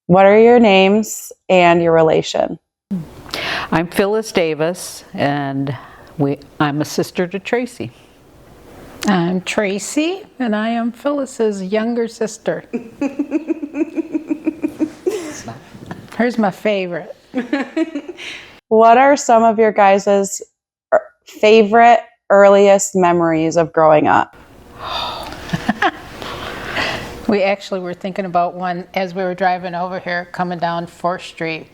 What are your names and your relation? I'm Phyllis Davis, and I'm a sister to Tracy. I'm Tracy, and I am Phyllis's younger sister. Here's my favorite. What are some of your guys' favorite earliest memories of growing up? We actually were thinking about one as we were driving over here, coming down 4th Street,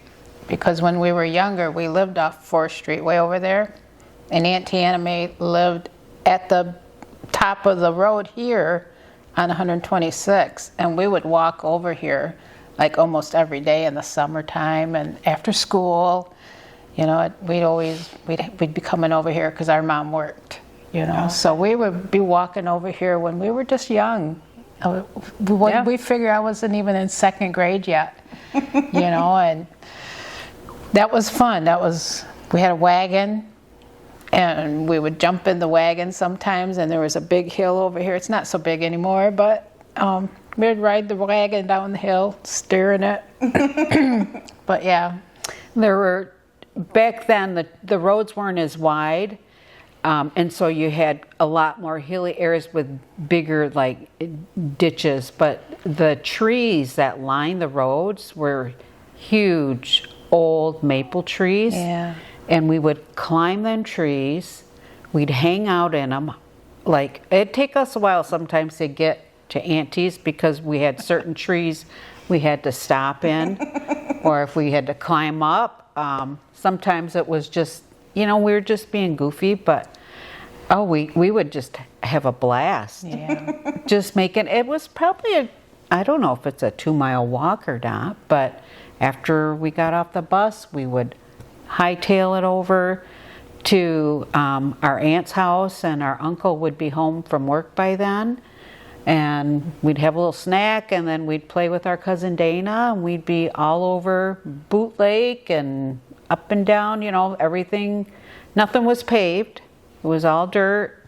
because when we were younger, we lived off 4th Street, way over there, and Auntie Anna Mae lived at the top of the road here on 126, and we would walk over here like almost every day in the summertime and after school. You know, we'd be coming over here because our mom worked, you know. So we would be walking over here when we were just young. We figure I wasn't even in 2nd grade yet, you know, and that was fun. We had a wagon, and we would jump in the wagon sometimes, and there was a big hill over here. It's not so big anymore, but we'd ride the wagon down the hill, steering it. But yeah. Back then, the roads weren't as wide, and so you had a lot more hilly areas with bigger like ditches, but the trees that lined the roads were huge old maple trees. Yeah. And we would climb them trees, we'd hang out in them. Like, it'd take us a while sometimes to get to Auntie's because we had certain trees we had to stop in, or if we had to climb up. Sometimes it was just, you know, we were just being goofy, but we would just have a blast. Yeah. Just making, it was probably I don't know if it's a 2-mile walk or not, but after we got off the bus, we would hightail it over to our aunt's house, and our uncle would be home from work by then, and we'd have a little snack, and then we'd play with our cousin Dana, and we'd be all over Boot Lake and up and down, you know, everything. Nothing was paved. It was all dirt.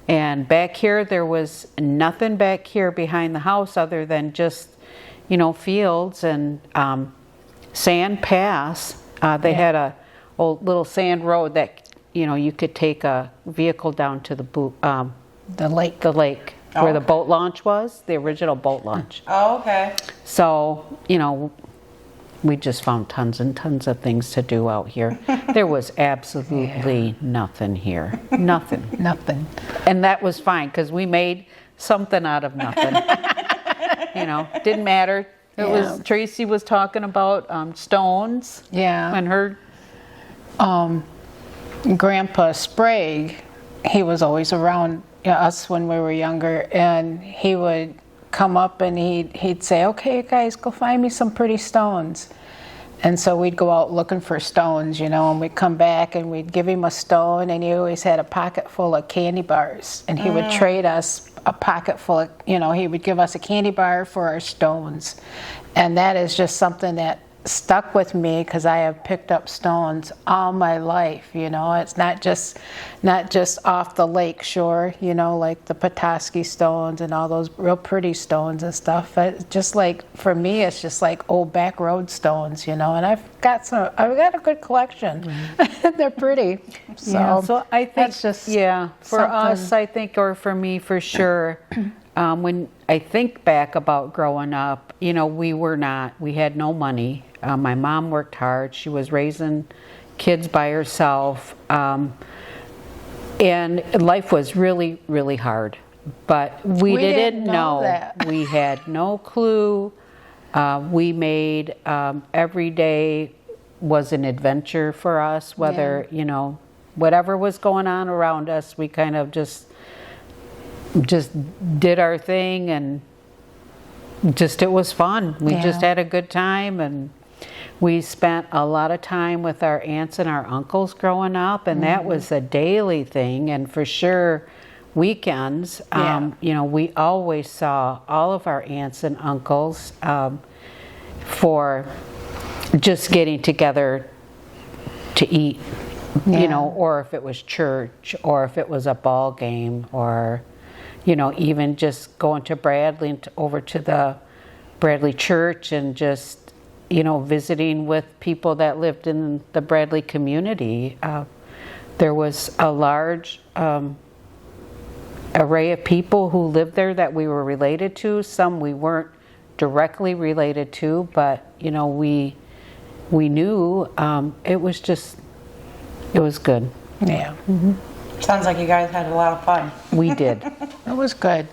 And back here, there was nothing back here behind the house other than just, you know, fields and Sand Pass. They had a old little sand road that, you know, you could take a vehicle down to The lake. Where the boat launch was, the original boat launch. Oh, okay. So, you know, we just found tons and tons of things to do out here. There was absolutely nothing here. Nothing. Nothing. And that was fine because we made something out of nothing. You know, didn't matter. It was, Tracy was talking about stones. Yeah. And her Grandpa Sprague, he was always around us when we were younger, and he would come up and he'd say, "Okay, guys, go find me some pretty stones." And so we'd go out looking for stones, you know, and we'd come back and we'd give him a stone, and he always had a pocket full of candy bars, and he would trade us a pocket full of, you know, he would give us a candy bar for our stones. And that is just something that stuck with me because I have picked up stones all my life, you know. It's not just off the lake shore, you know, like the Petoskey stones and all those real pretty stones and stuff. But just like, for me, it's just like old back road stones, you know. And I've got a good collection. They're pretty. So I think that's just for us, I think, or for me for sure. When I think back about growing up, you know, we had no money. My mom worked hard. She was raising kids by herself. And life was really, really hard. But we didn't know that. We had no clue. We made every day was an adventure for us, whether, you know, whatever was going on around us, we kind of just did our thing, and it was fun. We just had a good time, and we spent a lot of time with our aunts and our uncles growing up, and that was a daily thing. And for sure, weekends, you know, we always saw all of our aunts and uncles for just getting together to eat, you know, or if it was church, or if it was a ball game, or, you know, even just going to Bradley and over to the Bradley church and just visiting with people that lived in the Bradley community. There was a large array of people who lived there that we were related to. Some we weren't directly related to, but we knew. It was good. Yeah. Sounds like you guys had a lot of fun. We did. It was good.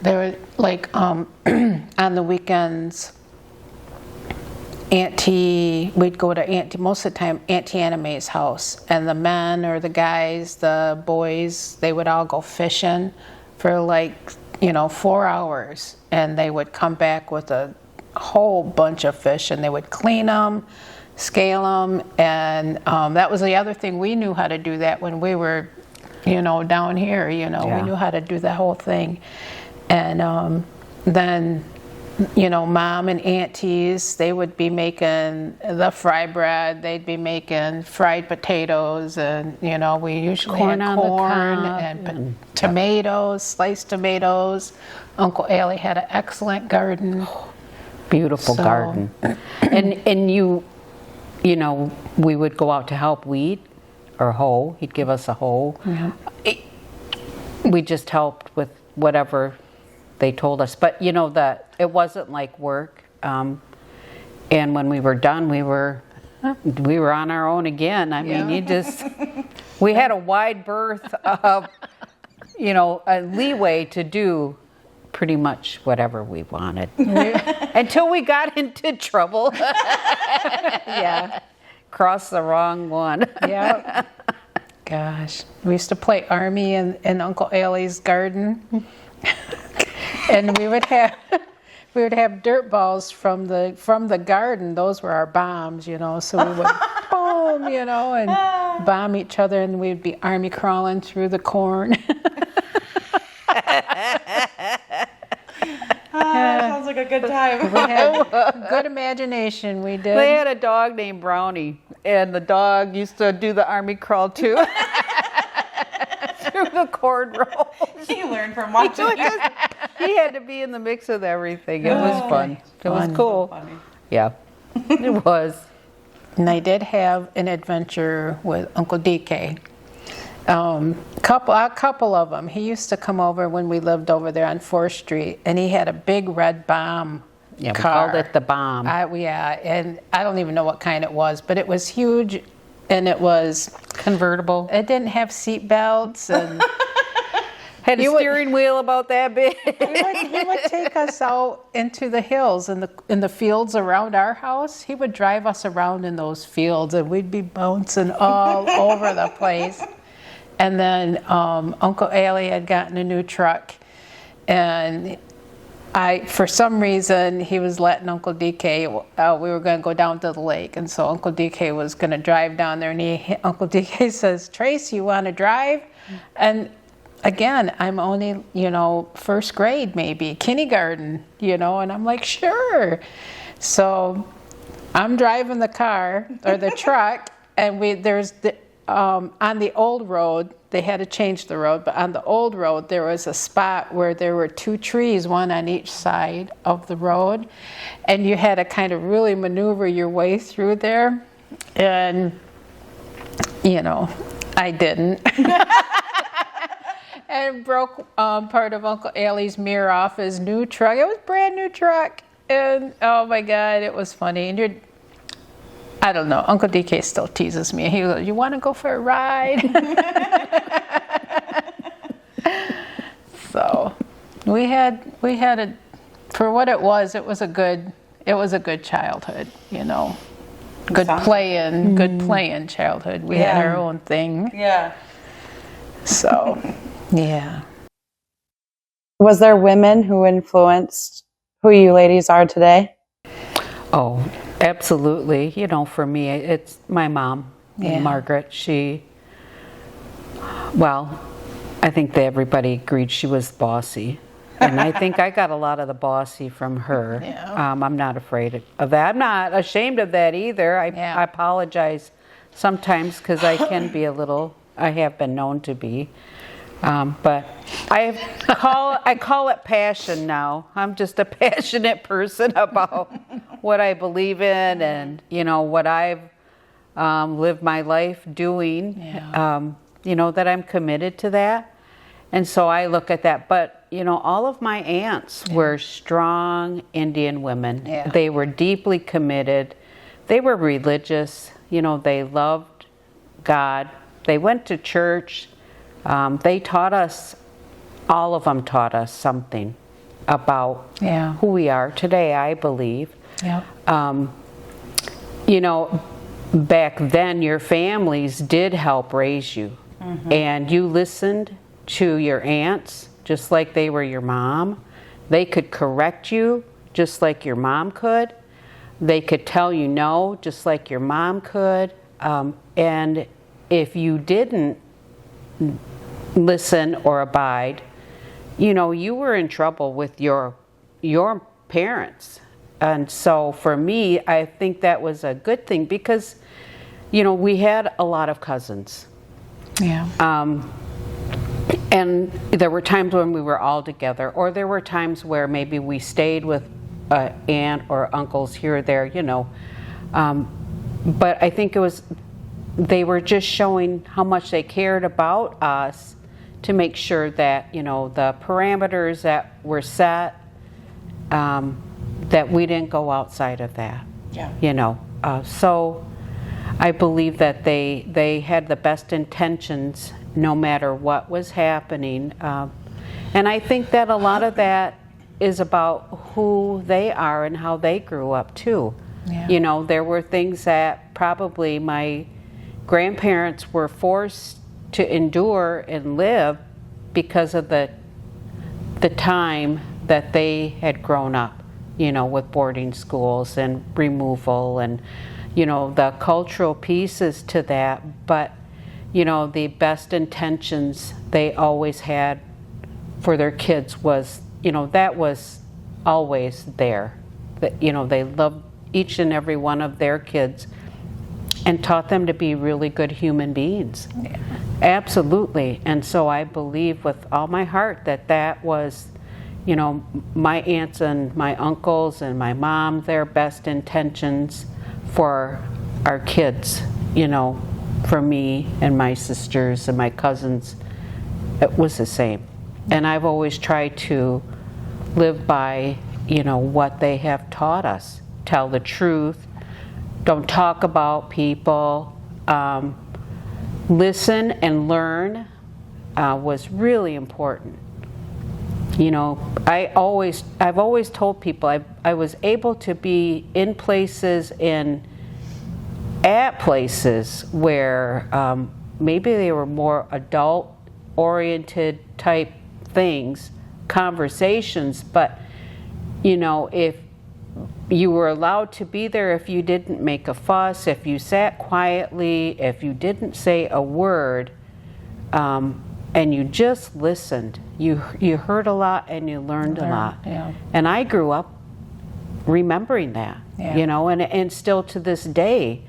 They were like on the weekends. We'd go to most of the time Auntie Anna Mae's house, and the men or the guys, the boys, they would all go fishing for 4 hours, and they would come back with a whole bunch of fish, and they would clean them, scale them, and that was the other thing. We knew how to do that when we were, down here. We knew how to do the whole thing, and then. Mom and aunties, they would be making the fry bread, they'd be making fried potatoes, and we usually Corn had on the corn cob and tomatoes, sliced tomatoes. Uncle Allie had an excellent garden. Beautiful garden. And we would go out to help weed or hoe. He'd give us a hoe. Yeah. We just helped with whatever they told us, but that it wasn't like work. And when we were done, we were on our own again. I mean, we had a wide berth of, a leeway to do pretty much whatever we wanted until we got into trouble. Yeah. Crossed the wrong one. Yeah. Gosh, we used to play Army in Uncle Allie's garden. And we would have dirt balls from the garden. Those were our bombs, so we would boom, and bomb each other, and we'd be army crawling through the corn. Sounds like a good time. We had good imagination, we did. They had a dog named Brownie, and the dog used to do the army crawl too. Through the corn rolls. You learned from watching. He had to be in the mix with everything. It was fun. It was cool. Funny. Yeah, it was. And I did have an adventure with Uncle DK. A couple of them. He used to come over when we lived over there on 4th Street, and he had a big red bomb Yeah, we car. called it the bomb. And I don't even know what kind it was, but it was huge, and it was Convertible. It didn't have seat belts, and Had a steering wheel about that big. he would take us out into the hills in the fields around our house. He would drive us around in those fields, and we'd be bouncing all over the place. And then Uncle Allie had gotten a new truck, and for some reason, he was letting Uncle DK, we were going to go down to the lake, and so Uncle DK was going to drive down there, and Uncle DK says, "Tracy, you want to drive?" And again, I'm only, first grade maybe, kindergarten, and I'm like, sure. So I'm driving the car, or the truck, and on the old road, they had to change the road, but on the old road, there was a spot where there were 2 trees, one on each side of the road, and you had to kind of really maneuver your way through there, and, I didn't. And broke part of Uncle Allie's mirror off his new truck. It was a brand new truck, and oh my God, it was funny. And I don't know, Uncle DK still teases me. He goes, "You want to go for a ride?" So we had for what it was a good childhood, Good playing childhood. We had our own thing. Yeah. So, yeah. Was there women who influenced who you ladies are today? Oh, absolutely. For me, it's my mom, Margaret. I think that everybody agreed she was bossy. And I think I got a lot of the bossy from her. Yeah. I'm not afraid of that. I'm not ashamed of that either. I apologize sometimes because I can be I have been known to be. But I call it passion now. I'm just a passionate person about what I believe in and, what I've lived my life doing, that I'm committed to that. And so I look at that. But, all of my aunts were strong Indian women. Yeah. They were deeply committed. They were religious. They loved God. They went to church. They taught us, all of them taught us something about who we are today, I believe. Yeah. Back then your families did help raise you. Mm-hmm. And you listened to your aunts just like they were your mom. They could correct you just like your mom could. They could tell you no just like your mom could. And if you didn't listen or abide, you were in trouble with your parents. And so for me, I think that was a good thing because, we had a lot of cousins. Yeah. And there were times when we were all together, or there were times where maybe we stayed with aunt or uncles here or there, But I think they were just showing how much they cared about us to make sure that, the parameters that were set, that we didn't go outside of that. Yeah. So I believe that they had the best intentions no matter what was happening. And I think that a lot of that is about who they are and how they grew up too. Yeah. There were things that probably my grandparents were forced to endure and live because of the time that they had grown up, with boarding schools and removal and, the cultural pieces to that. But, the best intentions they always had for their kids was, that was always there. That, they loved each and every one of their kids and taught them to be really good human beings. Yeah. Absolutely. And so I believe with all my heart that was, my aunts and my uncles and my mom, their best intentions for our kids, for me and my sisters and my cousins, it was the same. And I've always tried to live by, what they have taught us. Tell the truth. Don't talk about people. Listen and learn was really important. I've always told people I was able to be in places at places where maybe they were more adult-oriented type things, conversations, but if you were allowed to be there, if you didn't make a fuss, if you sat quietly, if you didn't say a word, and you just listened, you heard a lot and you learned a lot. Yeah. And I grew up remembering that, and still to this day,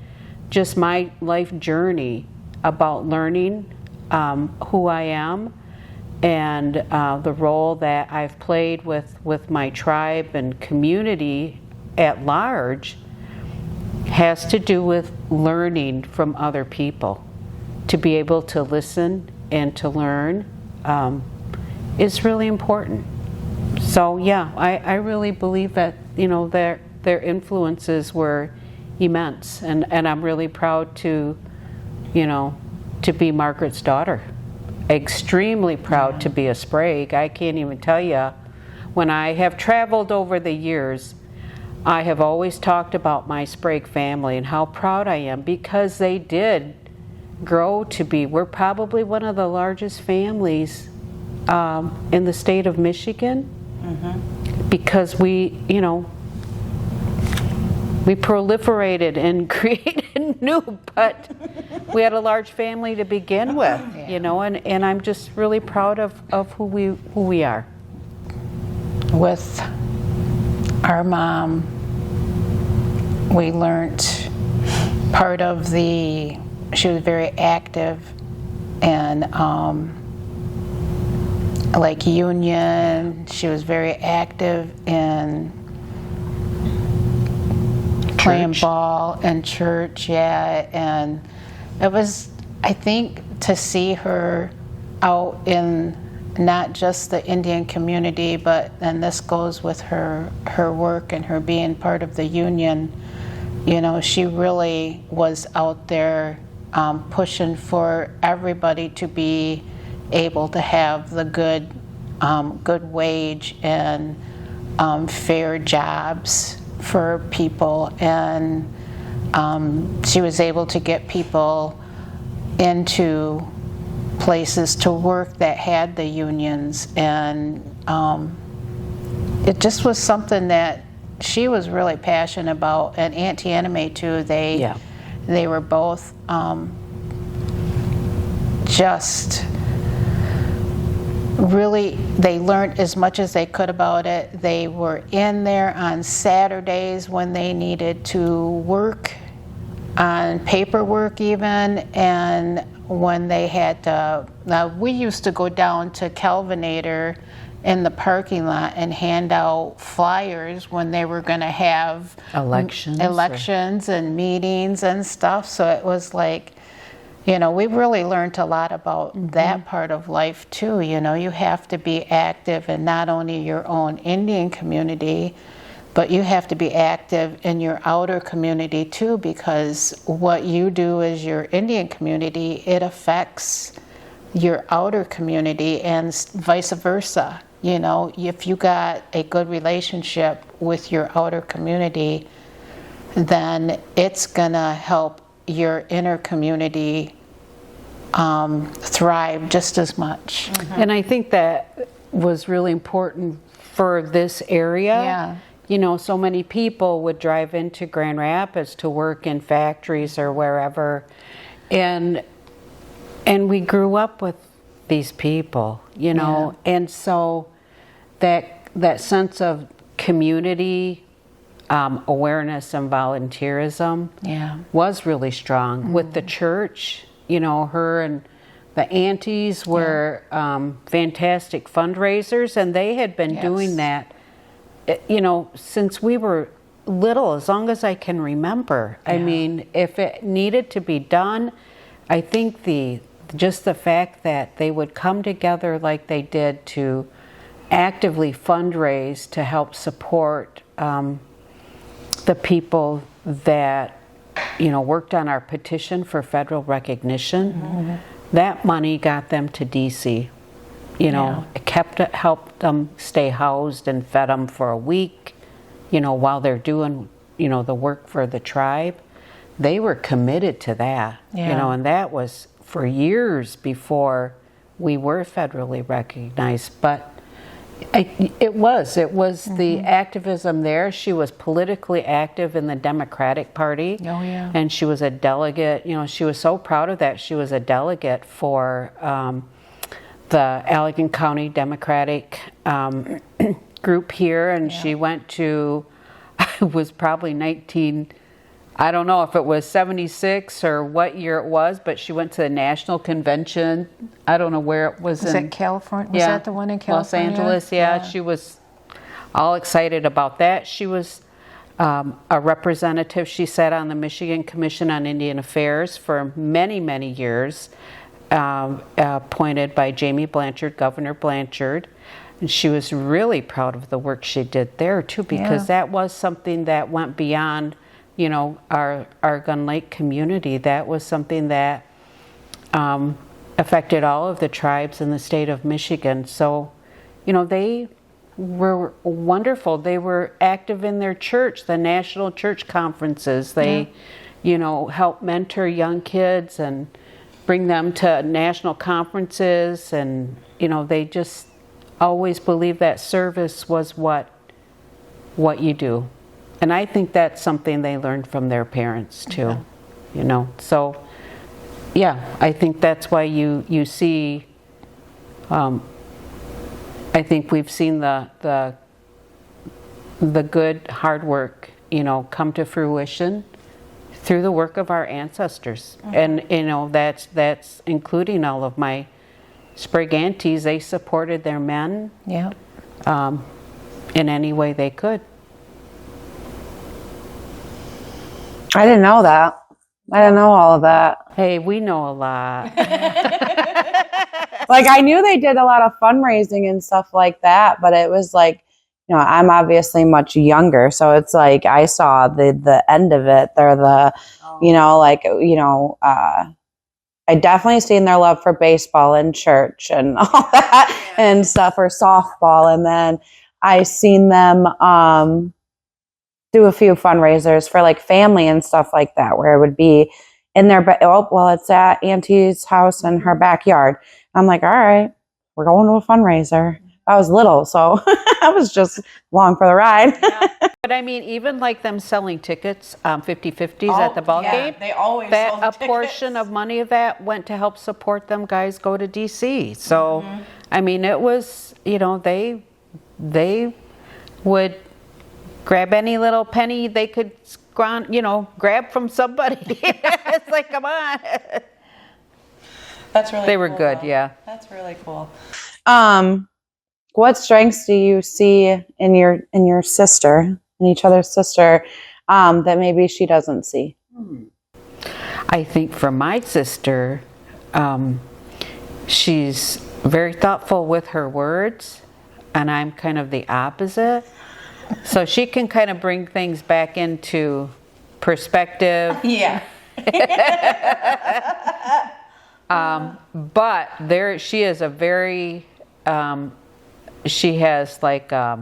just my life journey about learning who I am and the role that I've played with my tribe and community at large has to do with learning from other people. To be able to listen and to learn is really important. So yeah, I really believe that their influences were immense, and I'm really proud to be Margaret's daughter. Extremely proud to be a Sprague. I can't even tell you, when I have traveled over the years, I have always talked about my Sprague family and how proud I am because they did grow to be, we're probably one of the largest families in the state of Michigan, because we proliferated and created new, but we had a large family to begin with, and I'm just really proud of who we are. With our mom, we learned part of she was very active and like union. She was very active in playing ball and church, yeah. And it was, I think, to see her out in not just the Indian community, but and this goes with her work and her being part of the union. You know, she really was out there pushing for everybody to be able to have the good wage and fair jobs for people, and she was able to get people into places to work that had the unions, and it just was something that she was really passionate about. And Auntie Anime too, they were both just really, they learned as much as they could about it. They were in there on Saturdays when they needed to work on paperwork even, and when they had to, now we used to go down to Kelvinator in the parking lot and hand out flyers when they were going to have elections and meetings and stuff. So it was like, you know, we really learned a lot about that part of life too. You know, you have to be active in not only your own Indian community, but you have to be active in your outer community too, because what you do as your Indian community, it affects your outer community and vice versa. You know, if you got a good relationship with your outer community, then it's gonna help your inner community thrive just as much. And I think that was really important for this area. Yeah. You know, so many people would drive into Grand Rapids to work in factories or wherever, and we grew up with these people, you know, and so that sense of community awareness and volunteerism was really strong. With the church, you know, her and the aunties were fantastic fundraisers, and they had been doing that, you know, since we were little, as long as I can remember. I mean, if it needed to be done, I think just the fact that they would come together like they did to actively fundraise to help support the people that, you know, worked on our petition for federal recognition. That money got them to DC. You know, it helped them stay housed and fed them for a week, you know, while they're doing, you know, the work for the tribe. They were committed to that, you know, and that was for years before we were federally recognized. But it was the activism there. She was politically active in the Democratic Party. Oh, yeah. And she was a delegate. You know, she was so proud of that. She was a delegate for the Allegan County Democratic group here, and she went to, it was probably I don't know if it was 76 or what year it was, but she went to the national convention. I don't know where it was. Was it California? Was that the one in California? Los Angeles, yeah. She was all excited about that. She was a representative. She sat on the Michigan Commission on Indian Affairs for many, many years, appointed by Jamie Blanchard, Governor Blanchard. And she was really proud of the work she did there too, because that was something that went beyond, you know, our Gun Lake community. That was something that affected all of the tribes in the state of Michigan. So, you know, they were wonderful. They were active in their church, the national church conferences. They, you know, helped mentor young kids and bring them to national conferences. And, you know, they just always believed that service was what you do. And I think that's something they learned from their parents too, you know. So, yeah, I think that's why you see. I think we've seen the good hard work, you know, come to fruition through the work of our ancestors, and you know that's including all of my Sprague aunties, they supported their men Yeah. in any way they could. I didn't know that. I didn't know all of that. Hey, we know a lot. Like, I knew they did a lot of fundraising and stuff like that, but it was like, you know, I'm obviously much younger, so it's like I saw the end of it. They're the, you know, like, you know, I definitely seen their love for baseball in church and all that and stuff, or softball, and then I seen them do a few fundraisers for like family and stuff like that, where it would be in their it's at Auntie's house in her backyard. I'm like, all right, we're going to a fundraiser. I was little, so I was just along for the ride. But I mean, even like them selling tickets, 50/50s at the ball game, they always that sold a tickets. portion of money of that went to help support them guys go to DC. So, I mean, it was, you know, they would grab any little penny they could, you know, grab from somebody. It's like, come on. That's really They were cool, good, though. yeah. That's really cool. What strengths do you see in your sister, in each other's sister, that maybe she doesn't see? I think for my sister, she's very thoughtful with her words, and I'm kind of the opposite. So she can kind of bring things back into perspective. Yeah. But she is a very, she has like, I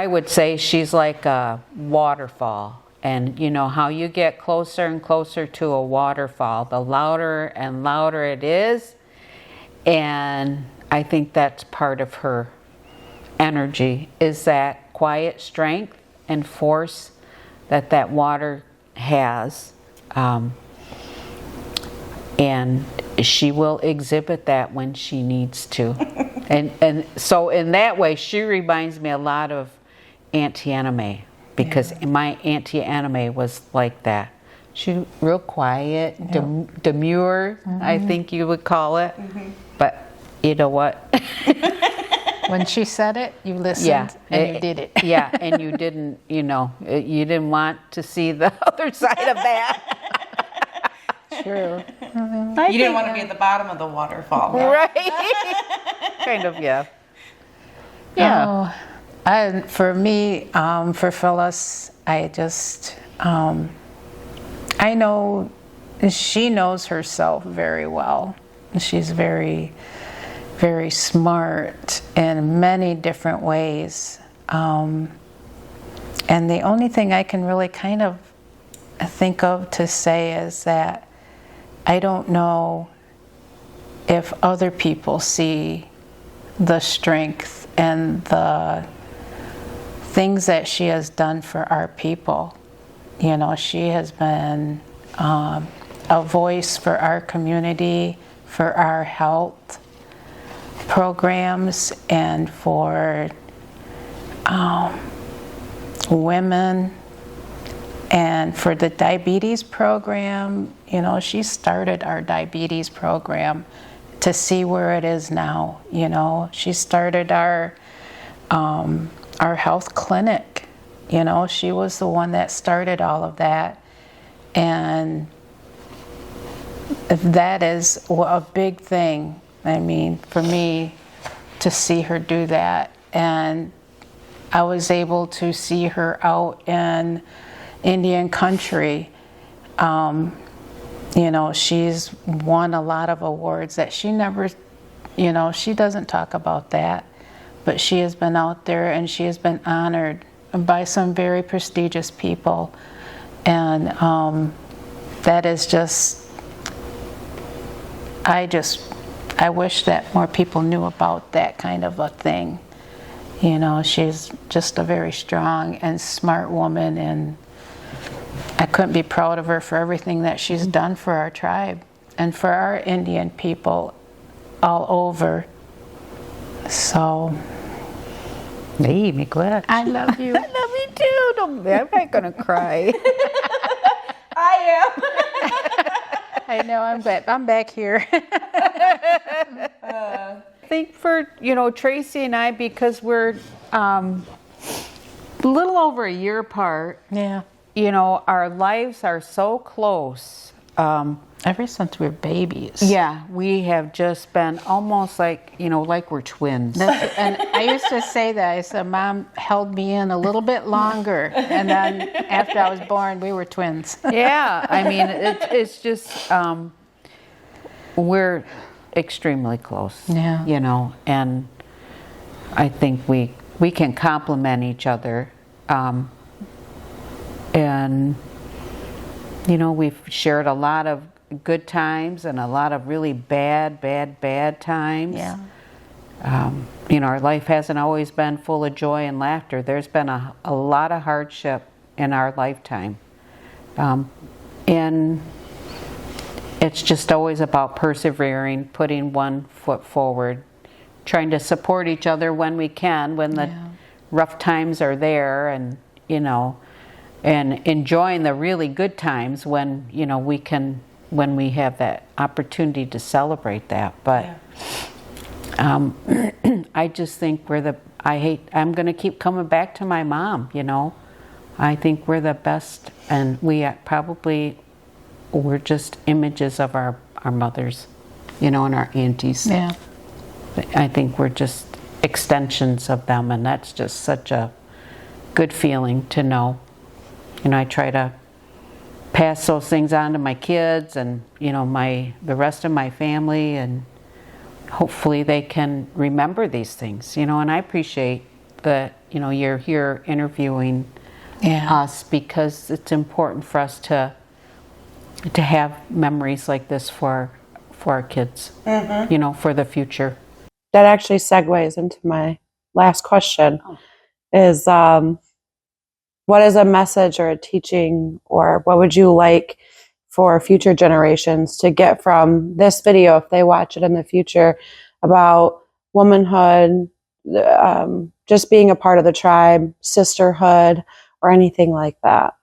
would say she's like a waterfall. And you know how you get closer and closer to a waterfall, the louder and louder it is. And I think that's part of her energy, is that quiet strength and force that water has. And she will exhibit that when she needs to. and so in that way, she reminds me a lot of Auntie Anna Mae, because my Auntie Anna Mae was like that. She real quiet, demure, I think you would call it. But you know what? When she said it, you listened and you did it. Yeah, and you didn't, you know, you didn't want to see the other side of that. True. You didn't want to be at the bottom of the waterfall. No? Right? Kind of, yeah. Yeah. Oh, for me, for Phyllis, I just, I know she knows herself very well. She's very, very smart in many different ways. And the only thing I can really kind of think of to say is that I don't know if other people see the strength and the things that she has done for our people. You know, she has been a voice for our community, for our health programs, and for women, and for the diabetes program. You know, she started our diabetes program to see where it is now. You know, she started our health clinic. You know, she was the one that started all of that. And that is a big thing, I mean, for me to see her do that. And I was able to see her out in Indian country. You know, she's won a lot of awards that she never, you know, she doesn't talk about that, but she has been out there and she has been honored by some very prestigious people. And that is just, I wish that more people knew about that kind of a thing. You know, she's just a very strong and smart woman, and I couldn't be proud of her for everything that she's done for our tribe and for our Indian people all over. So, Hey, me glad. I love you. I love you too. I'm not gonna cry. I am. I know, I'm back here. I think for, Tracy and I, because we're a little over a year apart, Yeah. Our lives are so close. Ever since we were babies. Yeah, we have just been almost like, like we're twins. And I used to say that. I said, Mom held me in a little bit longer. And then after I was born, we were twins. Yeah, I mean, it's just, we're extremely close. Yeah. And I think we can complement each other. And, we've shared a lot of good times and a lot of really bad times. Yeah. Our life hasn't always been full of joy and laughter. There's been a lot of hardship in our lifetime. And it's just always about persevering, putting one foot forward, trying to support each other when we can, when the rough times are there, and, and enjoying the really good times when, when we have that opportunity to celebrate that. But I just think I'm going to keep coming back to my mom, I think we're the best, and we're just images of our mothers, and our aunties. Yeah. I think we're just extensions of them, and that's just such a good feeling to know. I try to pass those things on to my kids and, the rest of my family, and hopefully they can remember these things, and I appreciate that, you're here interviewing us, because it's important for us to have memories like this for our kids, for the future. That actually segues into my last question is, what is a message or a teaching, or what would you like for future generations to get from this video if they watch it in the future about womanhood, just being a part of the tribe, sisterhood, or anything like that?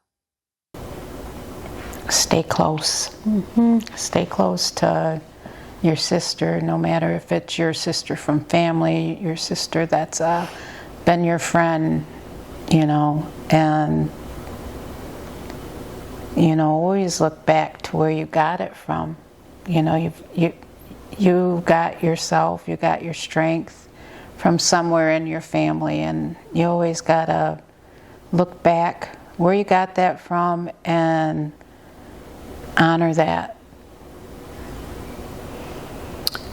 Stay close. Stay close to your sister, no matter if it's your sister from family, your sister that's been your friend, and always look back to where you got it from. You got yourself, you got your strength from somewhere in your family, and you always gotta look back where you got that from and honor that.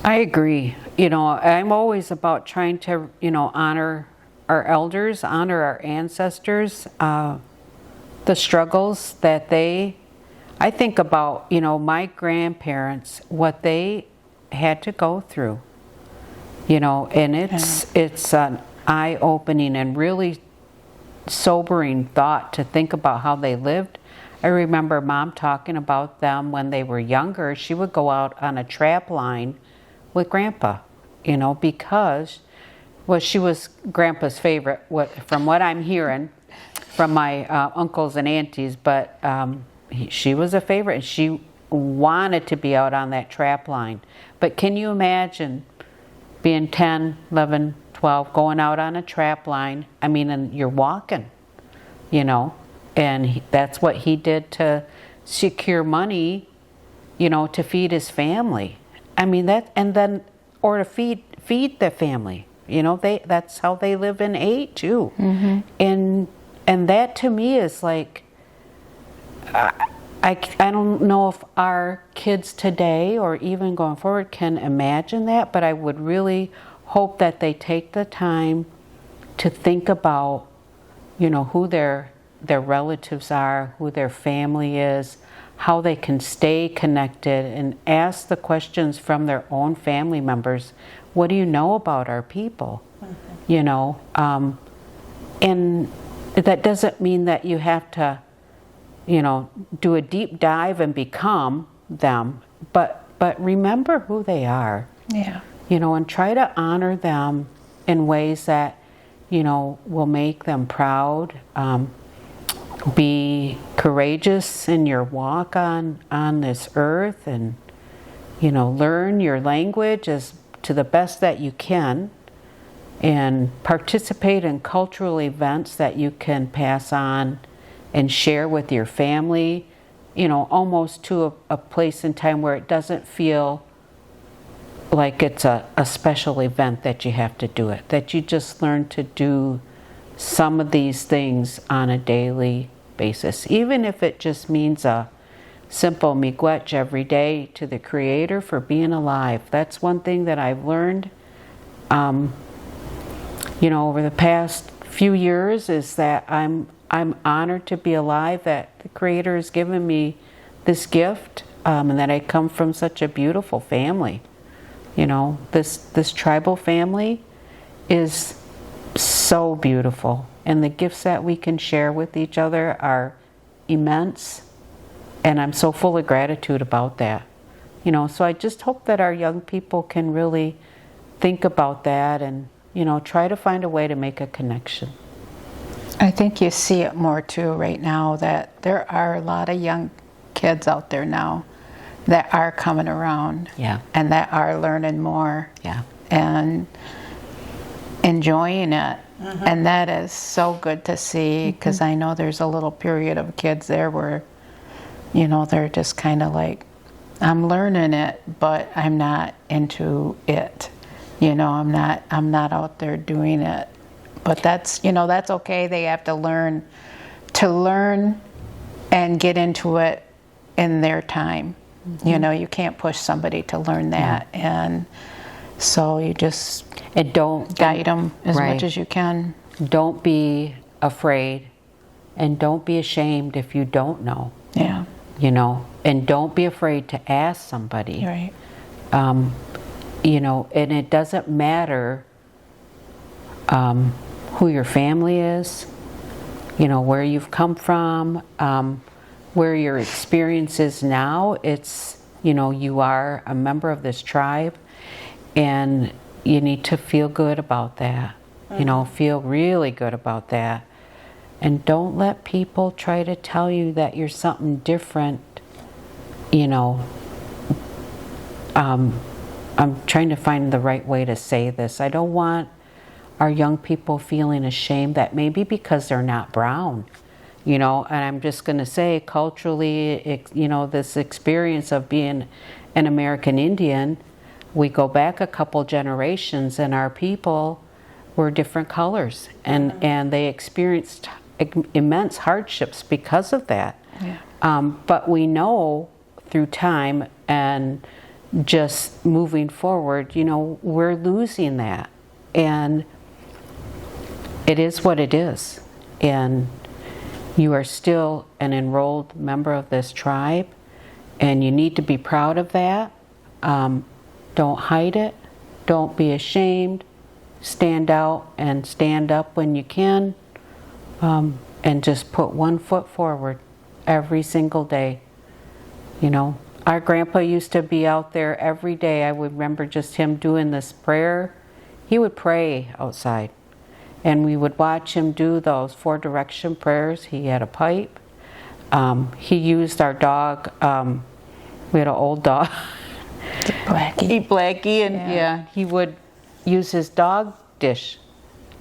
I agree. I'm always about trying to, honor our elders, honor our ancestors, the struggles that I think about, my grandparents, what they had to go through, and it's an eye-opening and really sobering thought to think about how they lived. I remember Mom talking about them when they were younger. She would go out on a trap line with Grandpa, because she was Grandpa's favorite, from what I'm hearing from my uncles and aunties, but she was a favorite, and she wanted to be out on that trap line. But can you imagine being 10, 11, 12, going out on a trap line? I mean, and you're walking, and that's what he did to secure money, to feed his family. I mean, or to feed the family. That's how they live and ate too. And that to me is like, I don't know if our kids today or even going forward can imagine that, but I would really hope that they take the time to think about, who their relatives are, who their family is, how they can stay connected, and ask the questions from their own family members. What do you know about our people? And that doesn't mean that you have to, do a deep dive and become them, but remember who they are. Yeah. And try to honor them in ways that, will make them proud. be courageous in your walk on this earth, and learn your language as to the best that you can, and participate in cultural events that you can pass on and share with your family, almost to a place in time where it doesn't feel like it's a special event that you have to do it, that you just learn to do some of these things on a daily basis, even if it just means a simple miigwech every day to the Creator for being alive. That's one thing that I've learned over the past few years, is that I'm honored to be alive, that the Creator has given me this gift, and that I come from such a beautiful family. This tribal family is so beautiful, and the gifts that we can share with each other are immense, and I'm so full of gratitude about that. So I just hope that our young people can really think about that, and try to find a way to make a connection. I think you see it more too right now, that there are a lot of young kids out there now that are coming around, Yeah. and that are learning more, Yeah. and enjoying it. And that is so good to see, because I know there's a little period of kids there where they're just kind of like, I'm learning it, but I'm not into it. I'm not out there doing it. But that's that's okay. They have to learn and get into it in their time. You can't push somebody to learn that. And so you just don't guide them as Right. much as you can. Don't be afraid, and don't be ashamed if you don't know. Yeah. And don't be afraid to ask somebody. Right. And it doesn't matter who your family is, where you've come from, where your experience is now. It's, you are a member of this tribe, and you need to feel good about that. Feel really good about that. And don't let people try to tell you that you're something different. I'm trying to find the right way to say this. I don't want our young people feeling ashamed that maybe because they're not brown, and I'm just going to say culturally, this experience of being an American Indian, we go back a couple generations and our people were different colors, and they experienced immense hardships because of that. Yeah. But we know through time and just moving forward, we're losing that. And it is what it is. And you are still an enrolled member of this tribe, and you need to be proud of that. Don't hide it. Don't be ashamed. Stand out and stand up when you can, and just put one foot forward every single day. Our grandpa used to be out there every day. I would remember just him doing this prayer. He would pray outside, and we would watch him do those 4 direction prayers. He had a pipe. He used our dog. We had an old dog. Blackie, and he would use his dog dish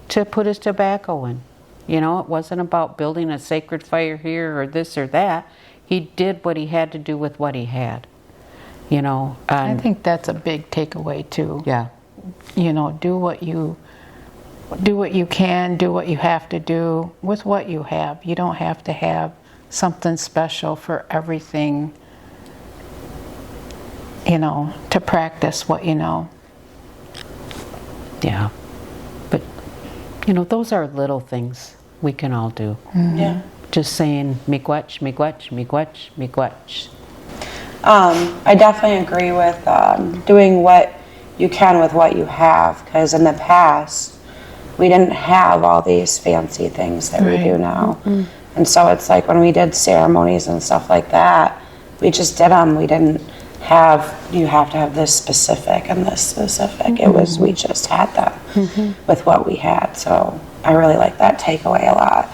to put his tobacco in. It wasn't about building a sacred fire here or this or that. He did what he had to do with what he had. I think that's a big takeaway too. Yeah. Do what you can, do what you have to do with what you have. You don't have to have something special for everything, to practice what you know. Yeah. But, those are little things we can all do. Mm-hmm. Yeah. Just saying, miigwech, miigwech, miigwech, miigwech. I definitely agree with doing what you can with what you have, because in the past we didn't have all these fancy things that we do now. Mm-hmm. And so it's like when we did ceremonies and stuff like that, we just did them. We didn't have, you have to have this specific and this specific. Mm-hmm. It was, we just had them with what we had. So I really like that takeaway a lot.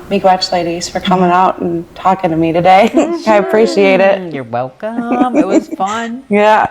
Miigwech ladies for coming out and talking to me today. I appreciate it. You're welcome. It was fun. Yeah.